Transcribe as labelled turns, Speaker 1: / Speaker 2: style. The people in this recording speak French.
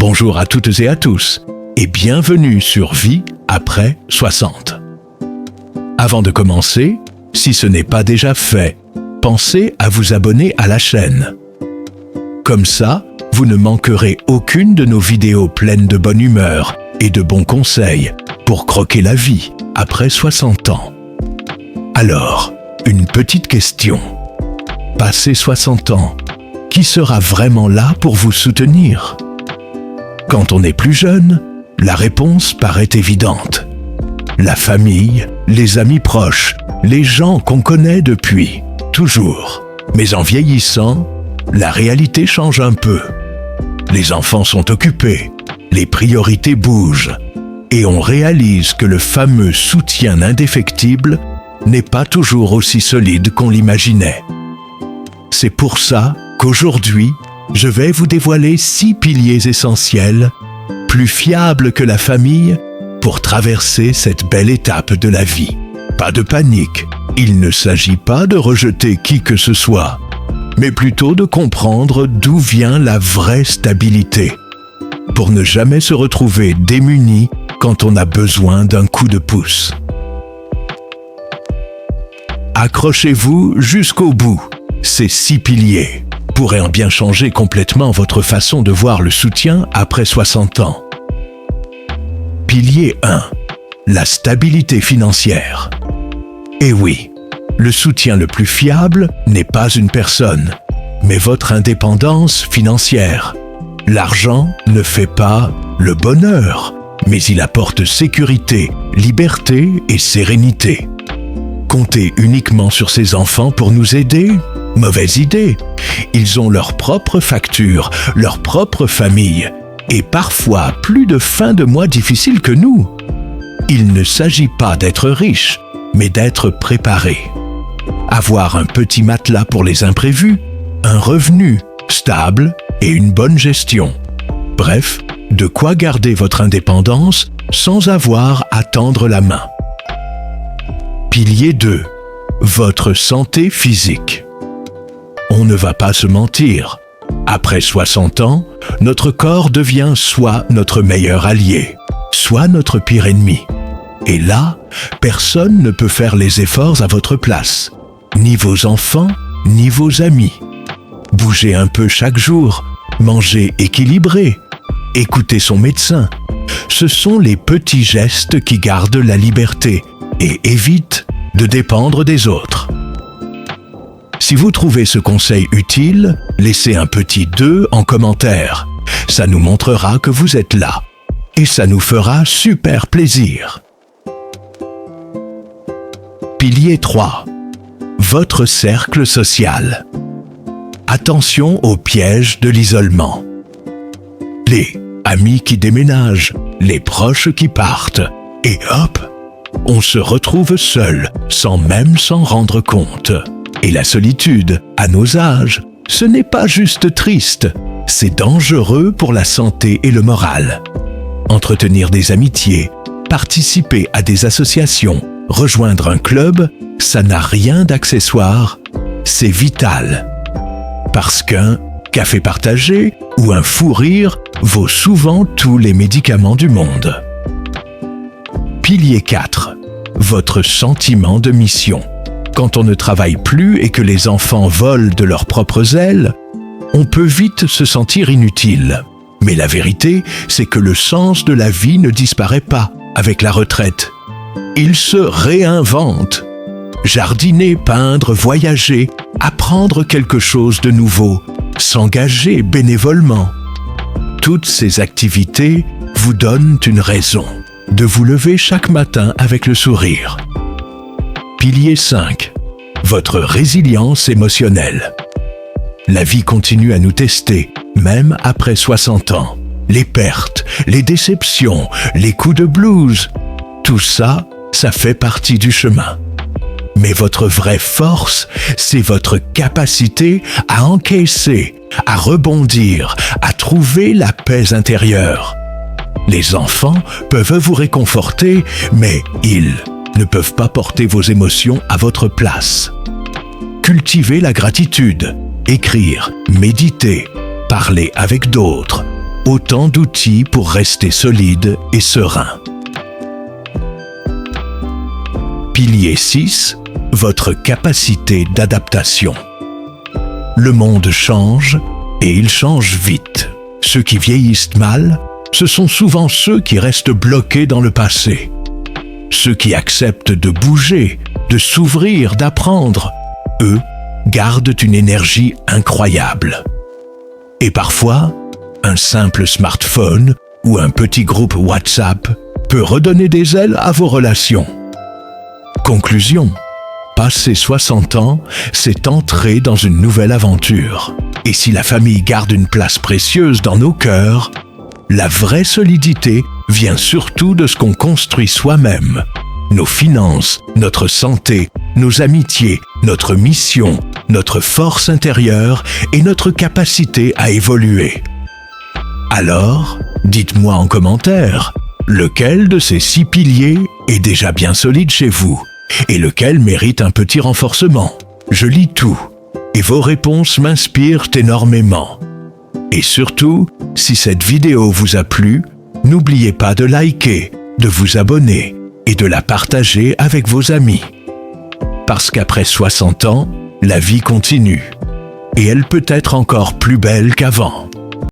Speaker 1: Bonjour à toutes et à tous et bienvenue sur Vie après 60. Avant de commencer, si ce n'est pas déjà fait, pensez à vous abonner à la chaîne. Comme ça, vous ne manquerez aucune de nos vidéos pleines de bonne humeur et de bons conseils pour croquer la vie après 60 ans. Alors, une petite question. Passé 60 ans, qui sera vraiment là pour vous soutenir ? Quand on est plus jeune, la réponse paraît évidente. La famille, les amis proches, les gens qu'on connaît depuis, toujours. Mais en vieillissant, la réalité change un peu. Les enfants sont occupés, les priorités bougent, et on réalise que le fameux soutien indéfectible n'est pas toujours aussi solide qu'on l'imaginait. C'est pour ça qu'aujourd'hui, je vais vous dévoiler 6 piliers essentiels, plus fiables que la famille, pour traverser cette belle étape de la vie. Pas de panique, il ne s'agit pas de rejeter qui que ce soit, mais plutôt de comprendre d'où vient la vraie stabilité, pour ne jamais se retrouver démuni quand on a besoin d'un coup de pouce. Accrochez-vous jusqu'au bout, ces 6 piliers pourrait en bien changer complètement votre façon de voir le soutien après 60 ans. Pilier 1. La stabilité financière. Et oui, le soutien le plus fiable n'est pas une personne, mais votre indépendance financière. L'argent ne fait pas le bonheur, mais il apporte sécurité, liberté et sérénité. Compter uniquement sur ses enfants pour nous aider ? Mauvaise idée. Ils ont leurs propres factures, leur propre famille, et parfois plus de fins de mois difficiles que nous. Il ne s'agit pas d'être riche, mais d'être préparé. Avoir un petit matelas pour les imprévus, un revenu stable et une bonne gestion. Bref, de quoi garder votre indépendance sans avoir à tendre la main. Pilier 2. Votre santé physique. On ne va pas se mentir. Après 60 ans, notre corps devient soit notre meilleur allié, soit notre pire ennemi. Et là, personne ne peut faire les efforts à votre place. Ni vos enfants, ni vos amis. Bougez un peu chaque jour, mangez équilibré, écoutez son médecin. Ce sont les petits gestes qui gardent la liberté et évitent de dépendre des autres. Si vous trouvez ce conseil utile, laissez un petit 2 en commentaire. Ça nous montrera que vous êtes là. Et ça nous fera super plaisir. Pilier 3. Votre cercle social. Attention aux pièges de l'isolement. Les amis qui déménagent, les proches qui partent, et hop, on se retrouve seul, sans même s'en rendre compte. Et la solitude, à nos âges, ce n'est pas juste triste, c'est dangereux pour la santé et le moral. Entretenir des amitiés, participer à des associations, rejoindre un club, ça n'a rien d'accessoire, c'est vital. Parce qu'un café partagé ou un fou rire vaut souvent tous les médicaments du monde. Pilier 4. Votre sentiment de mission. Quand on ne travaille plus et que les enfants volent de leurs propres ailes, on peut vite se sentir inutile. Mais la vérité, c'est que le sens de la vie ne disparaît pas avec la retraite. Il se réinvente. Jardiner, peindre, voyager, apprendre quelque chose de nouveau, s'engager bénévolement. Toutes ces activités vous donnent une raison de vous lever chaque matin avec le sourire. Pilier 5. Votre résilience émotionnelle. La vie continue à nous tester, même après 60 ans. Les pertes, les déceptions, les coups de blues, tout ça, ça fait partie du chemin. Mais votre vraie force, c'est votre capacité à encaisser, à rebondir, à trouver la paix intérieure. Les enfants peuvent vous réconforter, mais ils ne peuvent pas porter vos émotions à votre place. Cultivez la gratitude, écrire, méditer, parler avec d'autres, autant d'outils pour rester solide et serein. Pilier 6, votre capacité d'adaptation. Le monde change et il change vite. Ceux qui vieillissent mal, ce sont souvent ceux qui restent bloqués dans le passé. Ceux qui acceptent de bouger, de s'ouvrir, d'apprendre, eux, gardent une énergie incroyable. Et parfois, un simple smartphone ou un petit groupe WhatsApp peut redonner des ailes à vos relations. Conclusion, passer 60 ans, c'est entrer dans une nouvelle aventure. Et si la famille garde une place précieuse dans nos cœurs, la vraie solidité vient surtout de ce qu'on construit soi-même. Nos finances, notre santé, nos amitiés, notre mission, notre force intérieure et notre capacité à évoluer. Alors, dites-moi en commentaire, lequel de ces 6 piliers est déjà bien solide chez vous et lequel mérite un petit renforcement? Je lis tout et vos réponses m'inspirent énormément. Et surtout, si cette vidéo vous a plu, n'oubliez pas de liker, de vous abonner et de la partager avec vos amis. Parce qu'après 60 ans, la vie continue et elle peut être encore plus belle qu'avant.